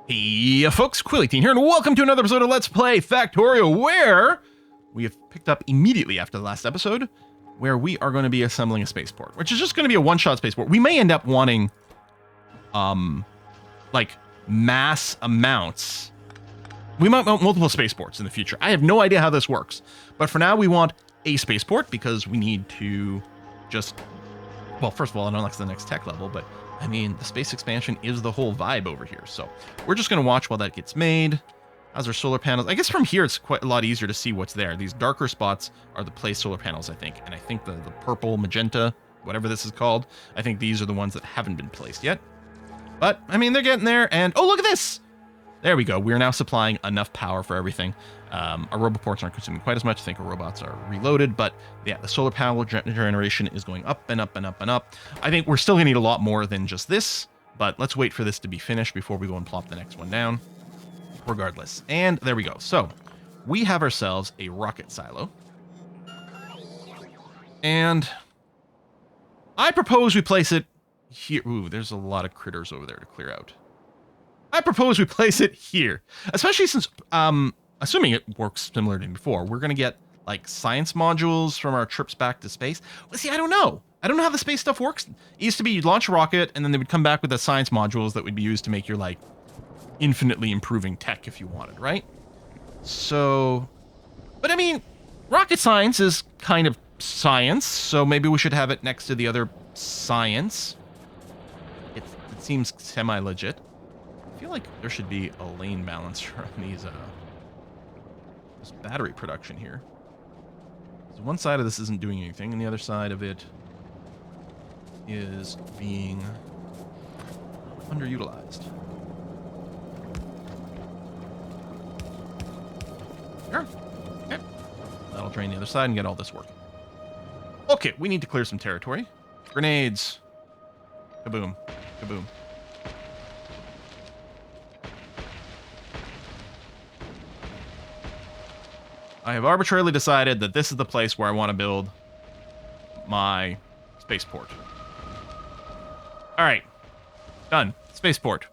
Hey folks, Quilly18 here, and welcome to another episode of Let's Play Factorio, where we have picked up immediately after the last episode, where we are going to be assembling a spaceport, which is just going to be a one-shot spaceport. We may end up wanting, like, mass amounts. We might want multiple spaceports in the future. I have no idea how this works, but for now we want a spaceport because we need to just, well, first of all, I don't know that's the next tech level, but I mean, the space expansion is the whole vibe over here. So we're just going to watch while that gets made. How's our solar panels? I guess from here, it's quite a lot easier to see what's there. These darker spots are the placed solar panels, I think. And I think the purple, magenta, whatever this is called, I think these are the ones that haven't been placed yet. But, I mean, they're getting there. And, oh, look at this! There we go. We're now supplying enough power for everything. Our roboports aren't consuming quite as much. I think our robots are reloaded. But yeah, the solar panel generation is going up and up and up and up. I think we're still going to need a lot more than just this. But let's wait for this to be finished before we go and plop the next one down. Regardless. And there we go. So we have ourselves a rocket silo. And I propose we place it here. Ooh, there's a lot of critters over there to clear out. I propose we place it here, especially since, assuming it works similar to before, we're going to get, like, science modules from our trips back to space. Well, see, I don't know. I don't know how the space stuff works. It used to be you'd launch a rocket, and then they would come back with the science modules that would be used to make your, like, infinitely improving tech if you wanted, right? So, but I mean, rocket science is kind of science, so maybe we should have it next to the other science. It seems semi-legit. I feel like there should be a lane balance from these, this battery production here. So one side of this isn't doing anything, and the other side of it is being underutilized. Sure. Okay. That'll drain the other side and get all this working. Okay, we need to clear some territory. Grenades. Kaboom. Kaboom. I have arbitrarily decided that this is the place where I want to build my spaceport. All right, done. Spaceport.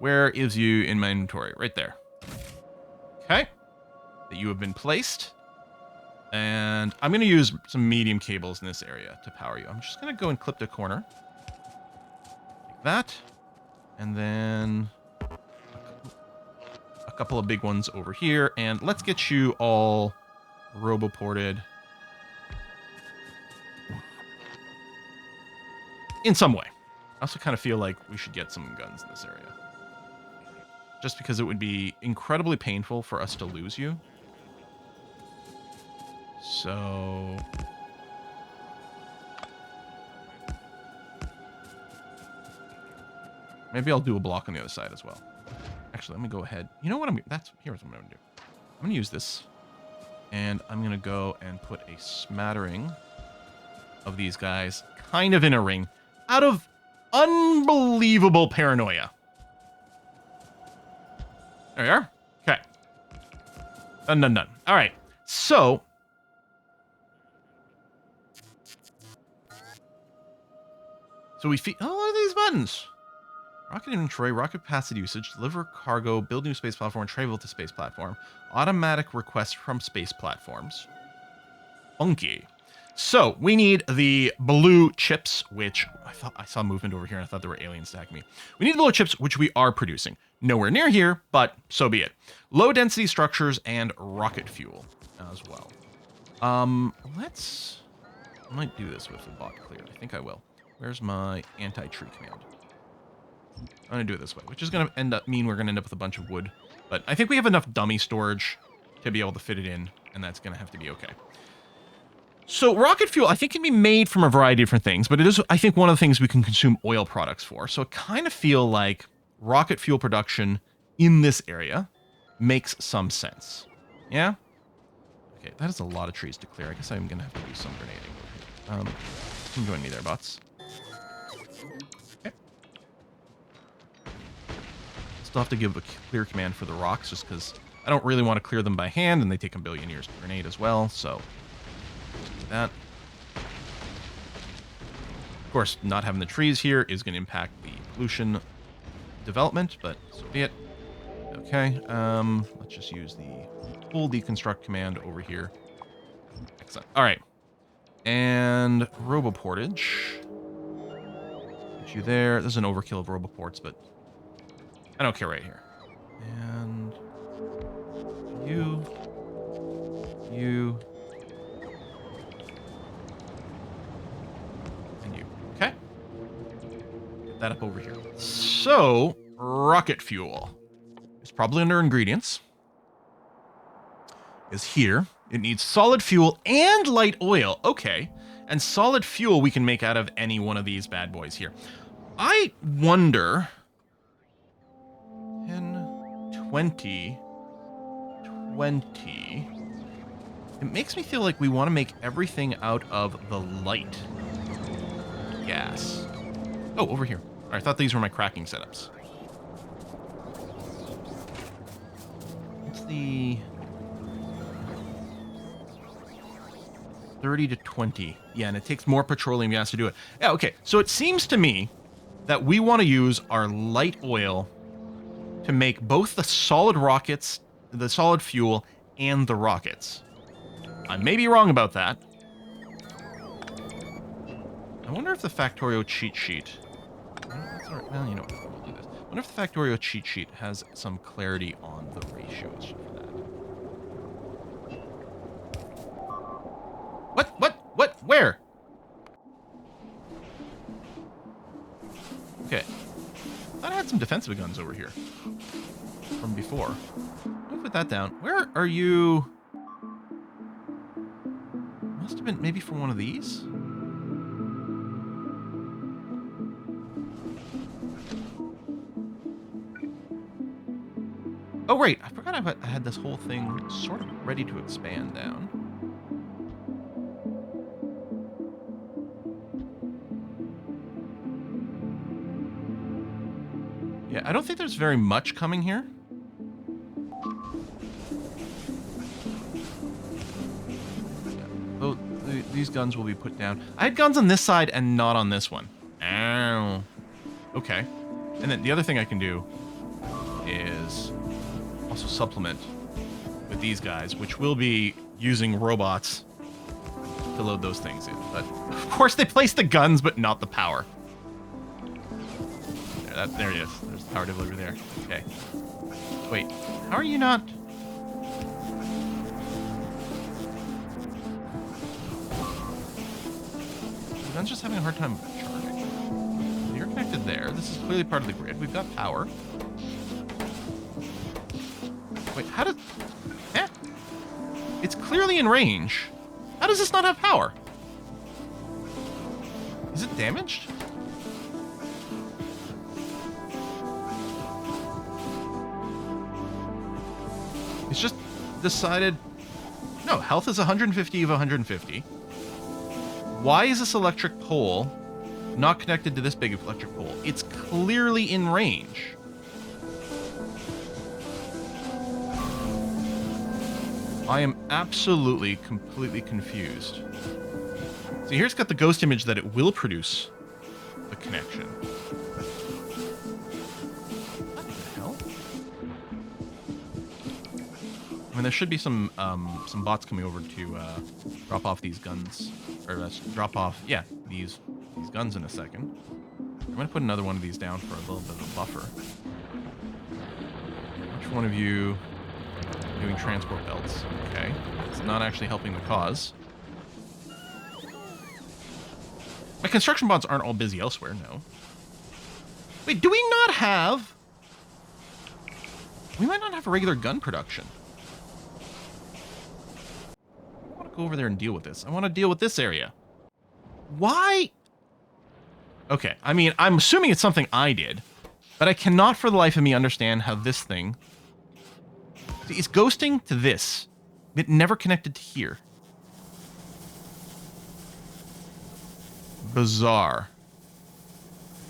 Where is you in my inventory? Right there. Okay. That you have been placed. And I'm going to use some medium cables in this area to power you. I'm just going to go and clip the corner. Like that. And then a couple of big ones over here, and let's get you all roboported in some way. I also kind of feel like we should get some guns in this area, just because it would be incredibly painful for us to lose you. So maybe I'll do a block on the other side as well. Actually, let me go ahead. You know what here's what I'm going to do. I'm going to use this, and I'm going to go and put a smattering of these guys kind of in a ring out of unbelievable paranoia. There we are. Okay. Done, done, done. All right. So we feed. Oh, look at these buttons. Rocket inventory, rocket capacity usage, deliver cargo, build new space platform, travel to space platform, automatic requests from space platforms. Funky. So we need the blue chips, which I thought I saw movement over here, and I thought there were aliens attacking me. We need the blue chips, which we are producing. Nowhere near here, but so be it. Low density structures and rocket fuel as well. I might do this with the bot cleared. I think I will. Where's my anti-tree command? I'm going to do it this way, which is going to mean we're going to end up with a bunch of wood. But I think we have enough dummy storage to be able to fit it in, and that's going to have to be okay. So rocket fuel, I think, can be made from a variety of different things, but it is, I think, one of the things we can consume oil products for. So I kind of feel like rocket fuel production in this area makes some sense. Yeah? Okay, that is a lot of trees to clear. I guess I'm going to have to do some grenading over here. You can join me there, bots. Still have to give a clear command for the rocks just because I don't really want to clear them by hand, and they take a billion years to grenade as well, so do that. Of course, not having the trees here is going to impact the pollution development, but so be it. Okay, let's just use the full deconstruct command over here. Excellent. All right. And roboportage. Put you there. There's an overkill of roboports, but I don't care right here. And you, and you. Okay. Get that up over here. So, rocket fuel is probably under ingredients. Is here. It needs solid fuel and light oil. Okay. And solid fuel we can make out of any one of these bad boys here. I wonder... 10, 20, 20... It makes me feel like we want to make everything out of the light gas. Oh, over here. I thought these were my cracking setups. What's the... 30 to 20. Yeah, and it takes more petroleum gas to do it. Yeah, okay. So it seems to me that we want to use our light oil to make both the solid rockets, the solid fuel, and the rockets. I may be wrong about that. I wonder if the Factorio cheat sheet... That's all right. Well, you know what? We'll do this. I wonder if the Factorio cheat sheet has some clarity on the ratios for that. What? Where? Okay. I thought I had some defensive guns over here. From before. I'll put that down. Where are you? Must have been maybe from one of these? Oh, right. I forgot I had this whole thing sort of ready to expand down. Yeah, I don't think there's very much coming here. Yeah. Oh, these guns will be put down. I had guns on this side and not on this one. Ow. Okay. And then the other thing I can do is also supplement with these guys, which will be using robots to load those things in. But of course they place the guns, but not the power. There it is. There's the power delivery there. Okay. Wait, how are you not? The gun's just having a hard time charging. You're connected there. This is clearly part of the grid. We've got power. Wait, how did... Eh? It's clearly in range. How does this not have power? Is it damaged? It's just decided... No, health is 150 of 150. Why is this electric pole not connected to this big electric pole? It's clearly in range. I am absolutely, completely confused. See, here's got the ghost image that it will produce the connection. I mean, there should be some bots coming over to drop off these guns, or drop off, yeah, these guns in a second. I'm gonna put another one of these down for a little bit of a buffer. Which one of you doing transport belts? Okay, it's not actually helping the cause. My construction bots aren't all busy elsewhere. No. Wait, do we not have? We might not have a regular gun production. Go over there and deal with this. I want to deal with this area. Why? Okay, I mean, I'm assuming it's something I did, but I cannot for the life of me understand how this thing... See, it's ghosting to this. It never connected to here. Bizarre.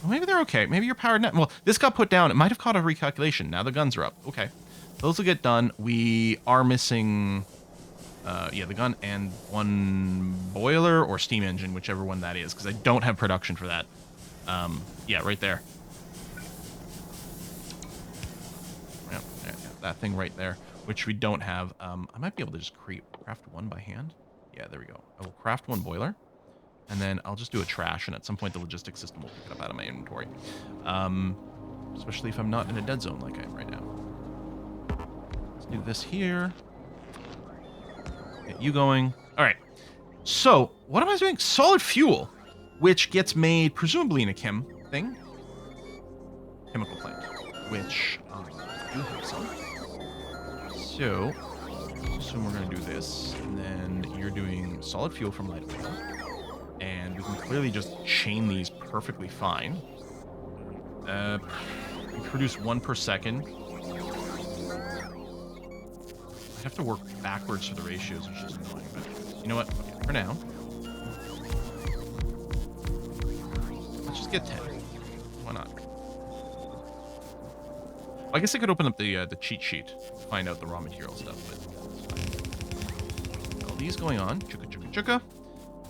Well, maybe they're okay. Maybe you're powered now. Well, this got put down. It might have caught a recalculation. Now the guns are up. Okay. Those will get done. We are missing... yeah, the gun and one boiler or steam engine, whichever one that is, because I don't have production for that. Yeah, right there. Yeah, that thing right there, which we don't have. I might be able to just craft one by hand. Yeah, there we go. I will craft one boiler, and then I'll just do a trash, and at some point the logistics system will pick it up out of my inventory. Especially if I'm not in a dead zone like I am right now. Let's do this here. Get you going. All right. So, what am I doing? Solid fuel, which gets made presumably in a chemical plant, which I do have some. So, assume we're going to do this, and then you're doing solid fuel from light oil, and we can clearly just chain these perfectly fine. We produce 1 per second. I have to work backwards for the ratios, which is annoying, but you know what? Okay, for now, let's just get 10. Why not? Well, I guess I could open up the cheat sheet to find out the raw material stuff, but all these going on, chuka chuka chuka,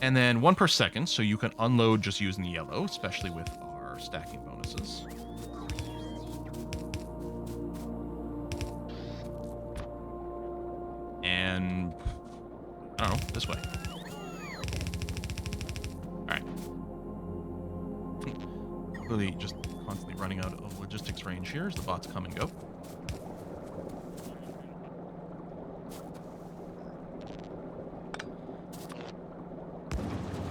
and then 1 per second, so you can unload just using the yellow, especially with our stacking bonuses. And I don't know, this way. Alright. Really just constantly running out of logistics range here as the bots come and go.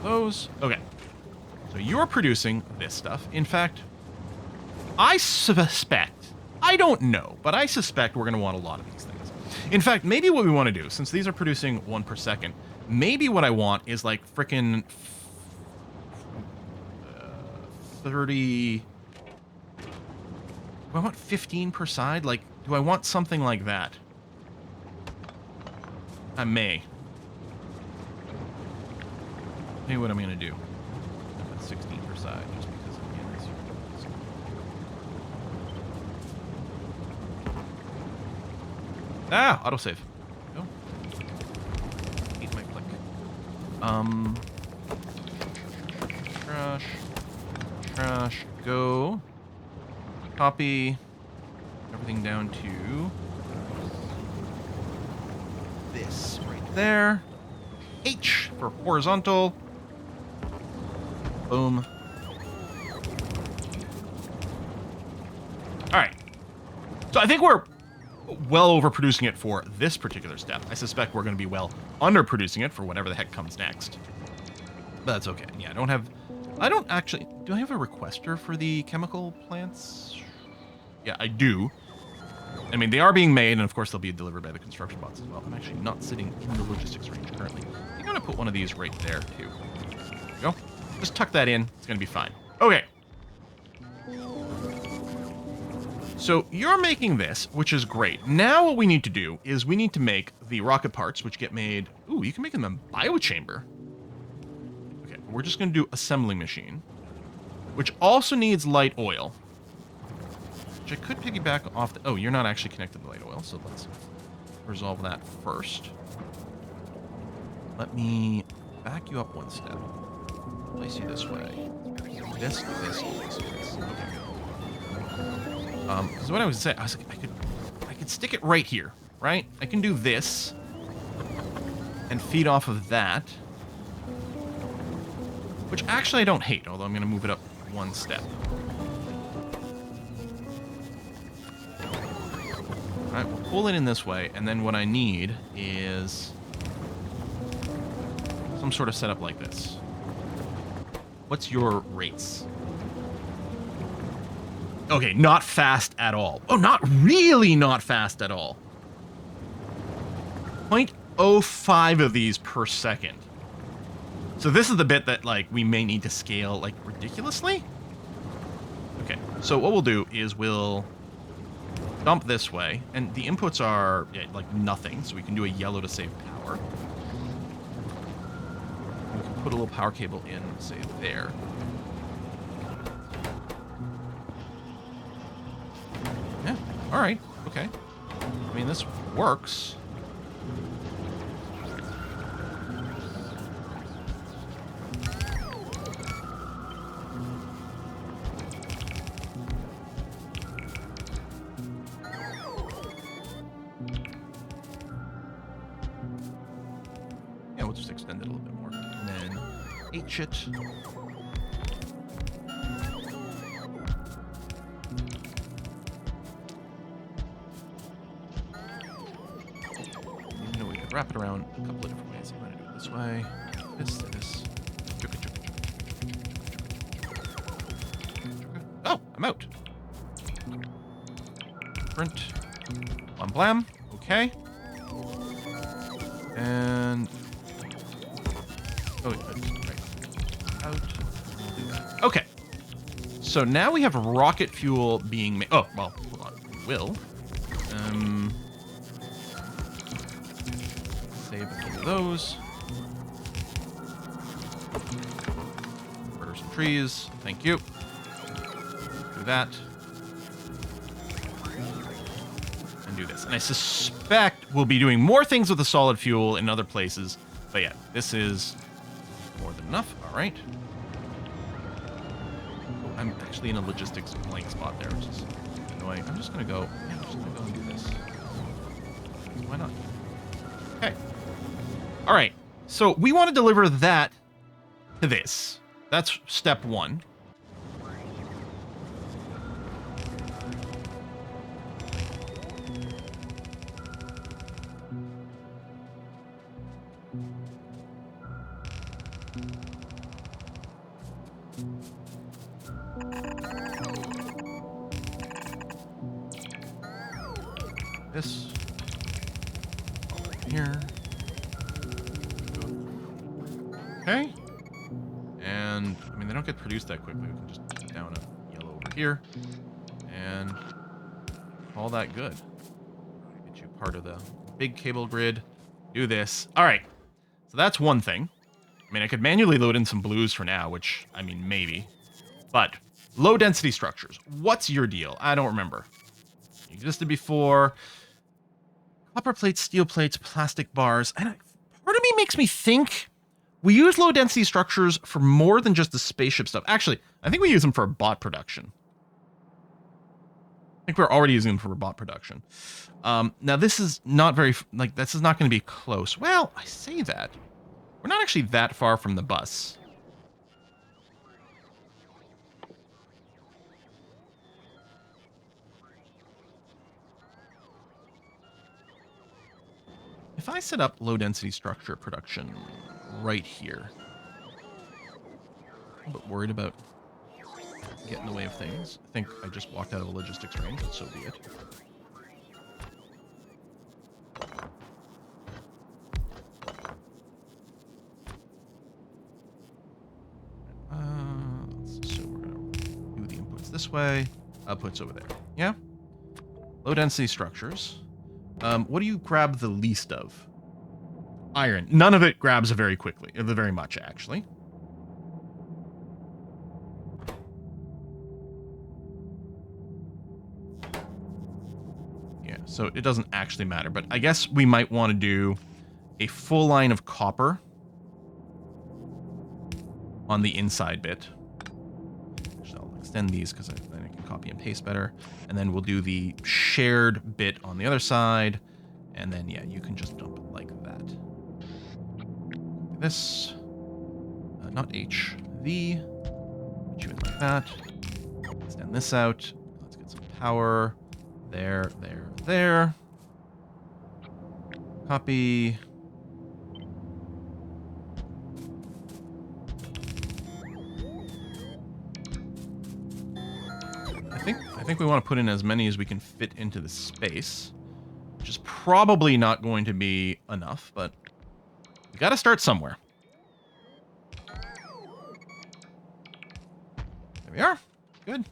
Those. Okay. So you're producing this stuff. In fact, I suspect, I don't know, but I suspect we're going to want a lot of these things. In fact, maybe what we want to do, since these are producing 1 per second, maybe what I want is like frickin' 30... Do I want 15 per side? Like, do I want something like that? I may. Maybe what I'm going to do. 16 per side, just because again, it's... Ah, autosave. Go. Eat my click. Trash. Trash. Go. Copy everything down to this right there. H for horizontal. Boom. All right. So I think we're well overproducing it for this particular step. I suspect we're going to be well underproducing it for whatever the heck comes next. But that's okay. Yeah, I don't actually, do I have a requester for the chemical plants? Yeah, I do. I mean, they are being made, and of course they'll be delivered by the construction bots as well. I'm actually not sitting in the logistics range currently. I think I'm going to put one of these right there, too. There we go. Just tuck that in. It's going to be fine. Okay. So you're making this, which is great. Now what we need to do is we need to make the rocket parts, which get made... Ooh, you can make them in a biochamber. Okay, we're just going to do assembling machine, which also needs light oil. Which I could piggyback off the... Oh, you're not actually connected to light oil, so let's resolve that first. Let me back you up 1 step. Place you this way. This. Okay. Because what I was saying, I was like, I could stick it right here, right? I can do this and feed off of that, which actually I don't hate, although I'm going to move it up 1 step. All right, we'll pull it in this way, and then what I need is some sort of setup like this. What's your rates? Okay, not fast at all. Oh, not really not fast at all. 0.05 of these per second. So this is the bit that, like, we may need to scale, like, ridiculously. Okay, so what we'll do is we'll dump this way, and the inputs are, yeah, like, nothing, so we can do a yellow to save power. We can put a little power cable in, say, there. Yeah, alright, okay. I mean, this works. we'll just extend it a little bit more. And then H it. You know, we could wrap it around a couple of different ways. I'm going to do it this way. This. Oh, I'm out. Print. Blam blam. Okay. And right. Out. We'll do that. Okay. So now we have rocket fuel being made. Oh, well, hold on. We will. Save a few of those. Murder some trees. Thank you. Do that. And do this. And I suspect we'll be doing more things with the solid fuel in other places. But yeah, this is more than enough. All right. Oh, I'm actually in a logistics blank spot there, which is annoying. I'm just going to go. Yeah, I'm just going to go and do this. Why not? Okay. All right. So we want to deliver that to this. That's step one. This over here. Okay. And I mean, they don't get produced that quickly. We can just put down a yellow over here and all that good. Get you part of the big cable grid. Do this. All right. So that's one thing. I mean, I could manually load in some blues for now, which, I mean, maybe. But low density structures. What's your deal? I don't remember. It existed before. Copper plates, steel plates, plastic bars. And part of me makes me think we use low density structures for more than just the spaceship stuff. Actually, I think we use them for bot production. I think we're already using them for bot production. Now, this is not very, like, this is not going to be close. Well, I say that. We're not actually that far from the bus. If I set up low density structure production right here, I'm a bit worried about getting in the way of things. I think I just walked out of a logistics range, but so be it. So we're going to do the inputs this way, outputs over there. Yeah? Low density structures. What do you grab the least of? Iron. None of it grabs very quickly. Very much, actually. Yeah, so it doesn't actually matter. But I guess we might want to do a full line of copper on the inside bit. I'll extend these because then I can copy and paste better. And then we'll do the shared bit on the other side. And then, yeah, you can just dump it like that. This. Not H. V. Put you in like that. Extend this out. Let's get some power. There. Copy. I think we want to put in as many as we can fit into the space, which is probably not going to be enough, but we got to start somewhere. There we are. Good.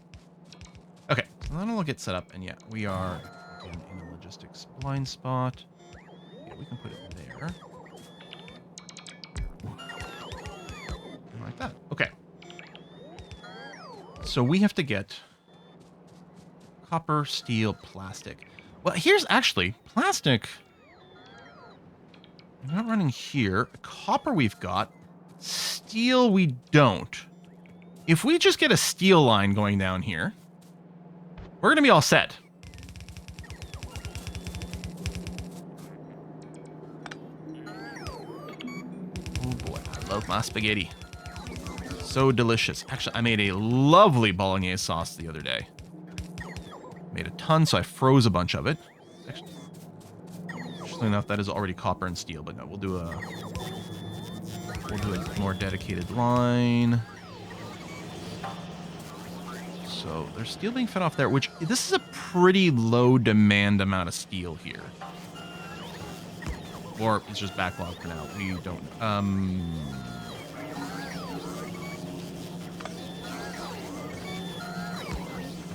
Okay, so then we'll get set up, and yeah, we are in a logistics blind spot. Yeah, we can put it there. Like that. Okay. So we have to get copper, steel, plastic. Well, here's actually plastic. We're not running here. Copper we've got. Steel we don't. If we just get a steel line going down here, we're going to be all set. love my spaghetti. So delicious. Actually, I made a lovely bolognese sauce the other day. Made a ton, so I froze a bunch of it. Actually enough, that is already copper and steel, but no, we'll do a more dedicated line. So there's steel being fed off there, which this is a pretty low demand amount of steel here. Or it's just backlog for now. We don't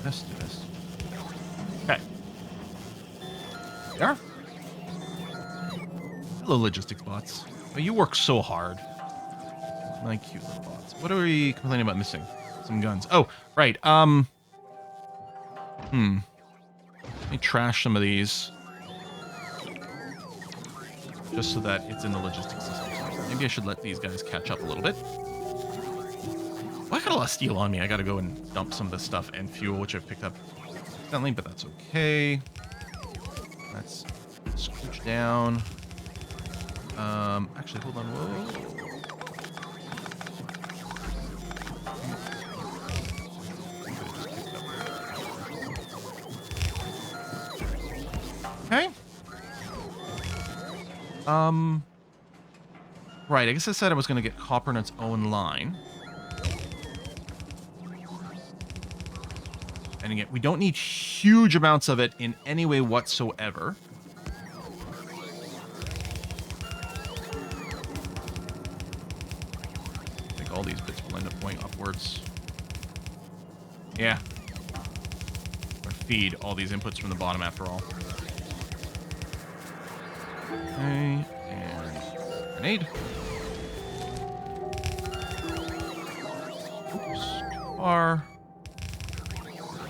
Let's do this. Okay. There. Hello, logistics bots. Oh, you work so hard. My cute little bots. What are we complaining about missing? Some guns. Oh, right. Let me trash some of these. Just so that it's in the logistics system. Maybe I should let these guys catch up a little bit. Well, I got a lot of steel on me. I gotta go and dump some of this stuff and fuel, which I've picked up accidentally, but that's okay. Let's scooch down. Actually, hold on. Whoa. Okay. Right, I guess I said I was going to get copper in its own line. And again, we don't need huge amounts of it in any way whatsoever. I think all these bits will end up going upwards. Yeah. Or feed all these inputs from the bottom after all. Okay, and grenade. Oops, too far.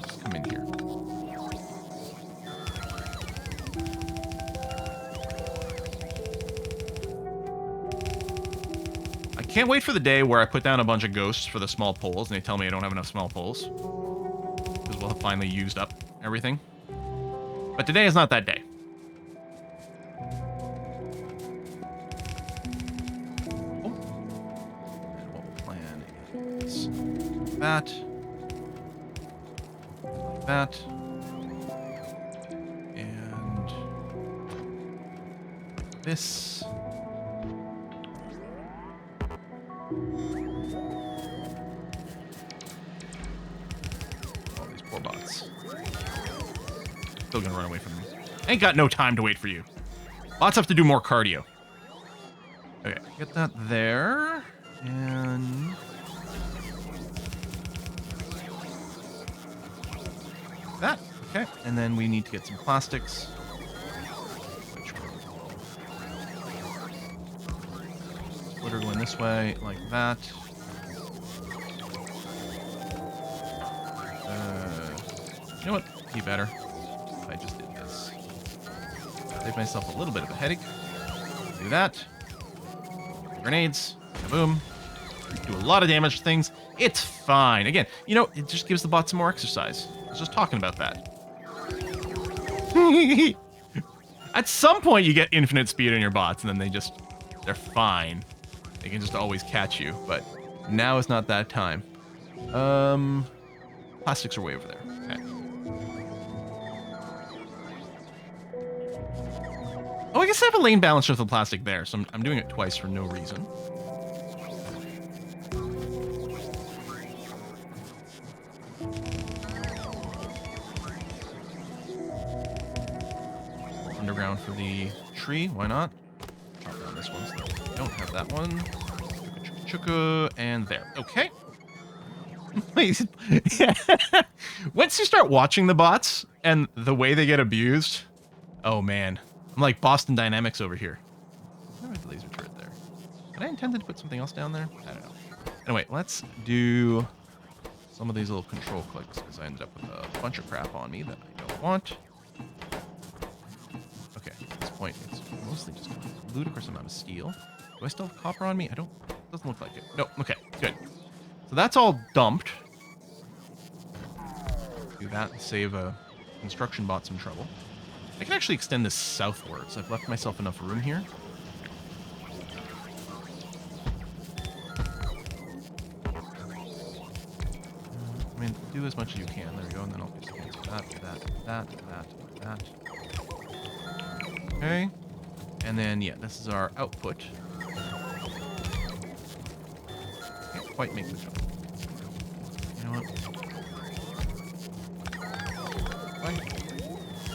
Just come in here. I can't wait for the day where I put down a bunch of ghosts for the small poles and they tell me I don't have enough small poles. Because we'll have finally used up everything. But today is not that day. That. Like that. And this. All these poor bots. Still gonna run away from me. Ain't got no time to wait for you. Bots have to do more cardio. Okay, get that there. And that. Okay, and then we need to get some plastics. Splitter going this way, like that. You know what? Be better if I just did this. Save myself a little bit of a headache. Do that. Grenades. Kaboom. Do a lot of damage to things. It's fine. Again, you know, it just gives the bot some more exercise. I was just talking about that. At some point, you get infinite speed in your bots, and then they're fine. They can just always catch you, but now is not that time. Plastics are way over there. Okay. Oh, I guess I have a lane balancer with the plastic there, so I'm doing it twice for no reason. Underground for the tree, why not? Chop down this one so that we don't have that one. Chuka, and there. Okay. Once you start watching the bots and the way they get abused, oh man. I'm like Boston Dynamics over here. Why do I have the laser turret there? Did I intend to put something else down there? I don't know. Anyway, let's do some of these little control clicks because I ended up with a bunch of crap on me that I don't want. Okay, at this point, it's mostly just a ludicrous amount of steel. Do I still have copper on me? Doesn't look like it. No, okay, good. So that's all dumped. Do that and save a construction bot some trouble. I can actually extend this southwards. I've left myself enough room here. do as much as you can. There we go. And then I'll do that. Okay. And then, yeah, this is our output. Can't quite make the jump. You know what?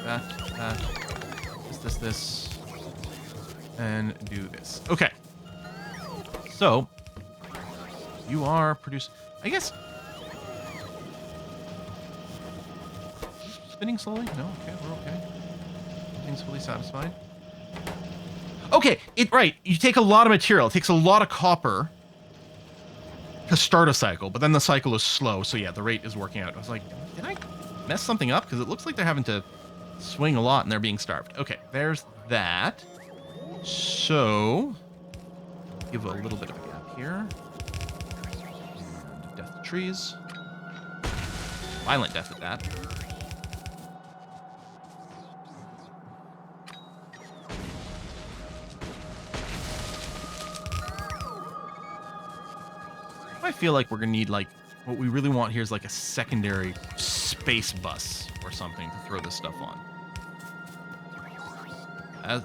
That. This. And do this. Okay. So, you are producing... I guess... Spinning slowly? No? Okay, we're okay. Everything's fully satisfied. Okay, right. You take a lot of material. It takes a lot of copper to start a cycle, but then the cycle is slow, so yeah, the rate is working out. I was like, did I mess something up? Because it looks like they're having to swing a lot and they're being starved. Okay, there's that. So, give a little bit of a gap here. And death to trees. Violent death at that. I feel like we're gonna need, like, what we really want here is like a secondary space bus or something to throw this stuff on.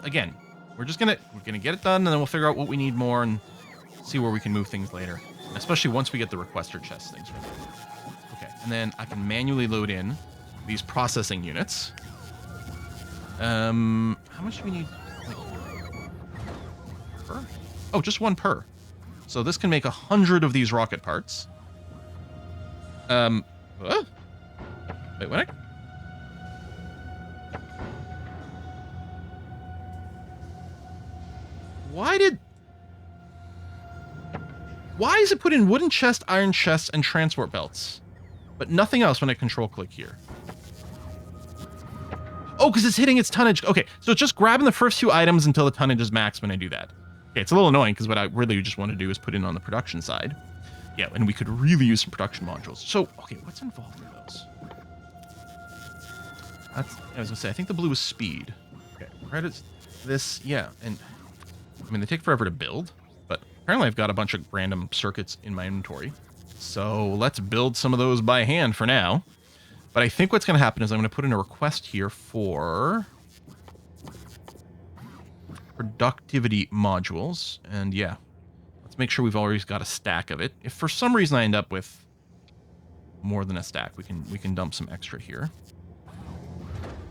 Again, we're gonna get it done, and then we'll figure out what we need more and see where we can move things later. Especially once we get the requester chest things ready. Okay, and then I can manually load in these processing units. How much do we need? Like, per? Oh, just one per. So this can make 100 of these rocket parts. Wait, what? Why is it put in wooden chest, iron chests, and transport belts, but nothing else when I control click here? Oh, because it's hitting its tonnage. Okay, so it's just grabbing the first few items until the tonnage is max when I do that. Okay, it's a little annoying because what I really just want to do is put in on the production side. Yeah, and we could really use some production modules. So, okay, what's involved in those? I was going to say, I think the blue is speed. Okay, credits this, yeah, and I mean, they take forever to build, but apparently I've got a bunch of random circuits in my inventory. So let's build some of those by hand for now. But I think what's going to happen is I'm going to put in a request here for productivity modules. And yeah, let's make sure we've always got a stack of it. If for some reason I end up with more than a stack, we can dump some extra here.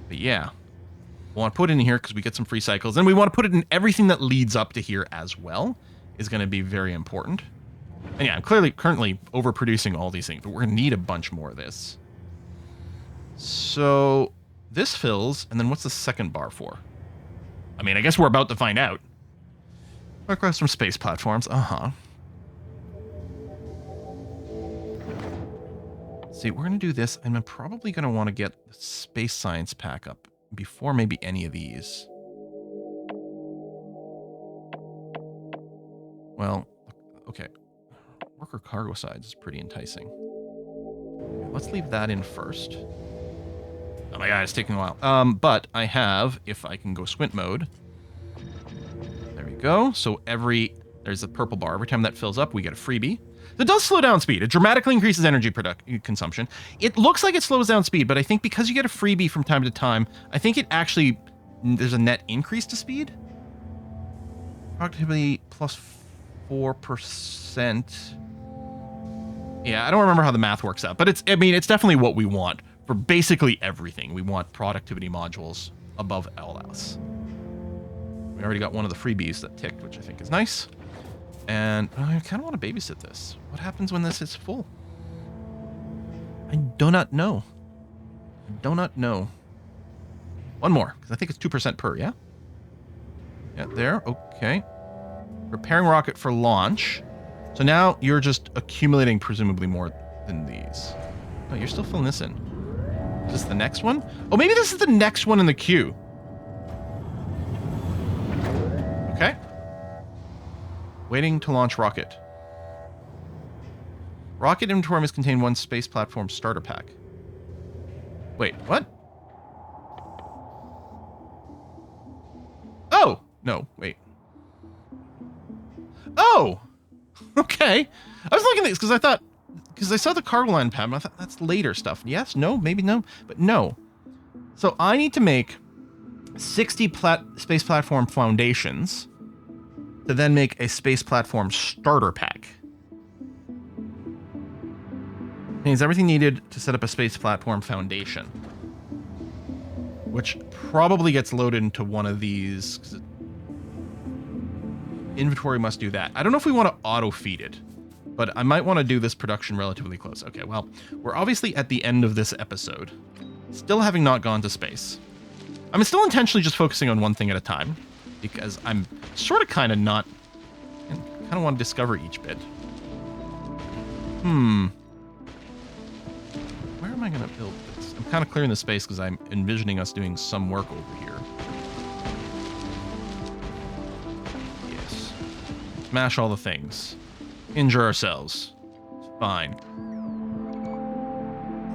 But yeah, we want to put it in here because we get some free cycles. And we want to put it in everything that leads up to here as well, is going to be very important. And yeah, I'm currently overproducing all these things, but we're going to need a bunch more of this. So this fills, and then what's the second bar for? I mean, I guess we're about to find out. Requests from space platforms. Uh-huh. See, we're going to do this, and I'm probably going to want to get the space science pack up before maybe any of these. Well, okay. Worker cargo sides is pretty enticing. Let's leave that in first. Oh my god, it's taking a while. But I have, if I can go squint mode. There we go. So there's a purple bar. Every time that fills up, we get a freebie. That does slow down speed. It dramatically increases energy consumption. It looks like it slows down speed, but I think because you get a freebie from time to time, I think it actually, there's a net increase to speed. Productivity plus 4%. Yeah, I don't remember how the math works out, but it's definitely what we want for basically everything. We want productivity modules above all else. We already got one of the freebies that ticked, which I think is nice. And I kind of want to babysit this. What happens when this is full? I do not know. I do not know. One more, because I think it's 2% per, yeah? Yeah, there, okay. Preparing rocket for launch. So now you're just accumulating presumably more than these. Oh, you're still filling this in. Is this the next one? Oh, maybe this is the next one in the queue. Okay. Waiting to launch rocket. Rocket inventory must contain one space platform starter pack. Wait, what? Oh! No, wait. Oh! Okay. I was looking at this because I thought Because I saw the cargo line pad, and I thought that's later stuff. Yes, no, maybe no, but no. So I need to make 60 space platform foundations to then make a space platform starter pack. Means everything needed to set up a space platform foundation, which probably gets loaded into one of these. 'Cause inventory must do that. I don't know if we want to auto feed it, but I might want to do this production relatively close. Okay, well, we're obviously at the end of this episode, still having not gone to space. I'm still intentionally just focusing on one thing at a time, because I'm sort of kind of not, and kind of want to discover each bit. Where am I going to build this? I'm kind of clearing the space because I'm envisioning us doing some work over here. Yes. Smash all the things. Injure ourselves. It's fine.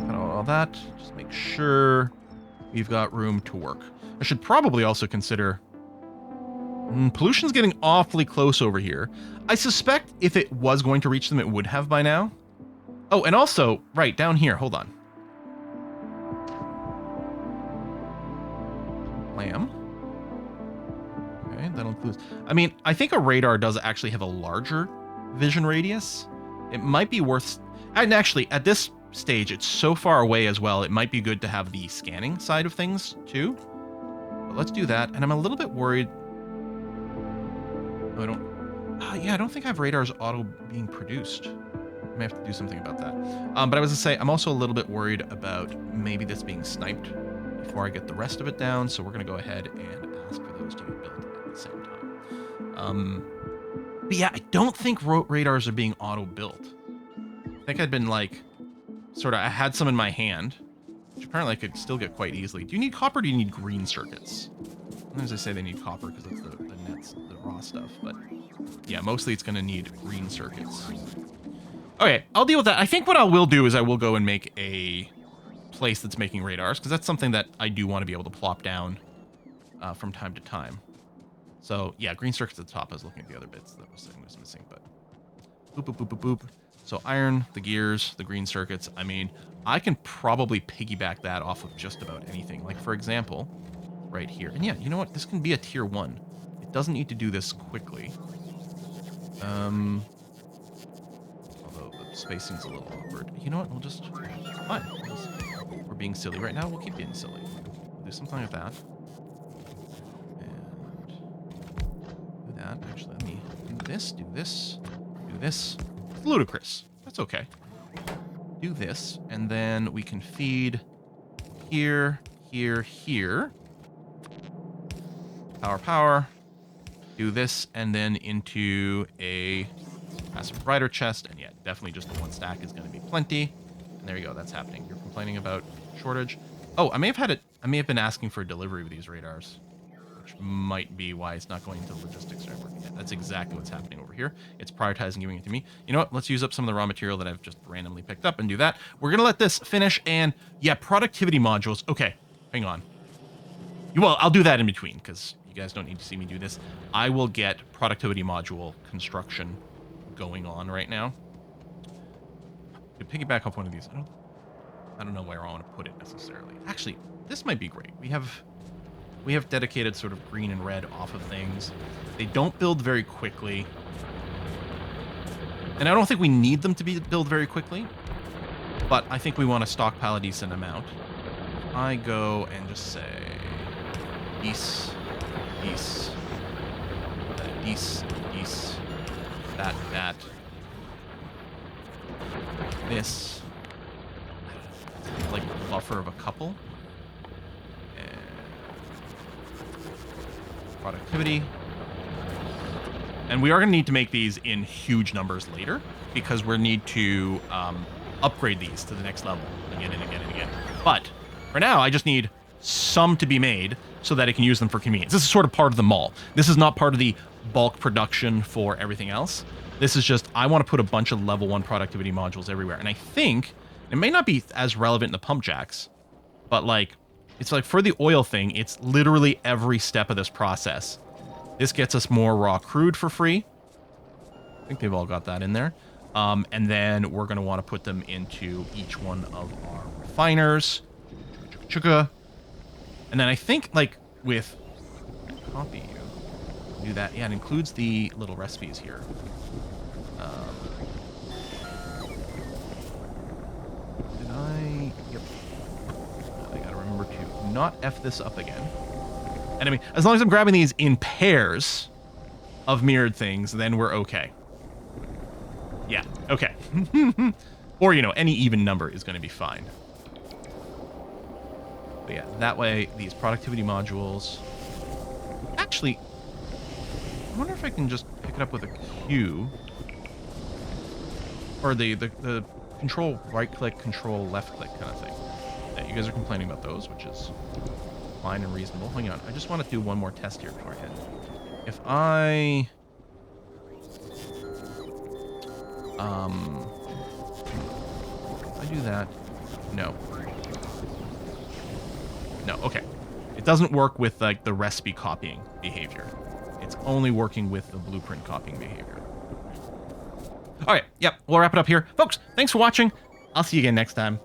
Got all that. Just make sure we've got room to work. I should probably also consider... pollution's getting awfully close over here. I suspect if it was going to reach them, it would have by now. Oh, and also, right, down here, hold on. Lamb. Okay, that'll include... I mean, I think a radar does actually have a larger vision radius. It might be worth... And actually, at this stage, it's so far away as well, it might be good to have the scanning side of things, too. But let's do that, and I'm a little bit worried... Oh, I don't... yeah, I don't think I have radars auto being produced. I may have to do something about that. But I was going to say, I'm also a little bit worried about maybe this being sniped before I get the rest of it down, so we're going to go ahead and ask for those to get built at the same time. But yeah, I don't think radars are being auto-built. I think I'd been like, sort of, I had some in my hand, which apparently I could still get quite easily. Do you need copper or do you need green circuits? Sometimes I say they need copper because it's the nets, the raw stuff, but yeah, mostly it's going to need green circuits. Okay, I'll deal with that. I think what I will do is I will go and make a place that's making radars, because that's something that I do want to be able to plop down from time to time. So yeah, green circuits at the top. I was looking at the other bits that was missing, but boop, boop, boop, boop, boop. So iron, the gears, the green circuits. I mean, I can probably piggyback that off of just about anything. Like, for example, right here. And yeah, you know what? This can be a tier 1. It doesn't need to do this quickly. Although the spacing's a little awkward. You know what? We'll just... Fine. We're being silly right now. We'll keep being silly. We'll do something like that. And do that. Actually, let me do this, do this, do this. It's ludicrous. That's okay. Do this, and then we can feed here, here, here. Power, power. Do this, and then into a massive provider chest. And yeah, definitely just the one stack is going to be plenty. And there you go. That's happening. You're complaining about shortage. Oh, I may have been asking for delivery with these radars, which might be why it's not going to logistics framework yet. That's exactly what's happening over here. It's prioritizing giving it to me. You know what? Let's use up some of the raw material that I've just randomly picked up and do that. We're going to let this finish. And yeah, productivity modules. Okay, hang on. Well, I'll do that in between because you guys don't need to see me do this. I will get productivity module construction going on right now. To piggyback off one of these, I don't know where I want to put it necessarily. Actually, this might be great. We have dedicated sort of green and red off of things. They don't build very quickly. And I don't think we need them to build very quickly, but I think we want to stockpile a decent amount. I go and just say geese, geese, geese, geese, that, this, like buffer of a couple, and productivity. And we are going to need to make these in huge numbers later because we'll need to upgrade these to the next level again and again and again. But for now, I just need some to be made so that I can use them for convenience. This is sort of part of the mall. This is not part of the bulk production for everything else. This is just, I want to put a bunch of level 1 productivity modules everywhere. And I think, it may not be as relevant in the pump jacks, but like, it's like for the oil thing, it's literally every step of this process. This gets us more raw crude for free. I think they've all got that in there. And then we're going to want to put them into each one of our refiners. Chuka. And then I think, like, with copy you, do that. Yeah, it includes the little recipes here. Did I? Yep. I got to remember to not F this up again. And I mean, as long as I'm grabbing these in pairs of mirrored things, then we're okay. Yeah, okay. Or, you know, any even number is going to be fine. But yeah, that way, these productivity modules... Actually, I wonder if I can just pick it up with a Q. Or the control right-click, control left-click kind of thing. Yeah, you guys are complaining about those, which is fine and reasonable. Hang on, I just want to do one more test here before I end. If I... If I do that... No. No, okay. It doesn't work with, like, the recipe copying behavior. It's only working with the blueprint copying behavior. All right, yep, we'll wrap it up here. Folks, thanks for watching. I'll see you again next time.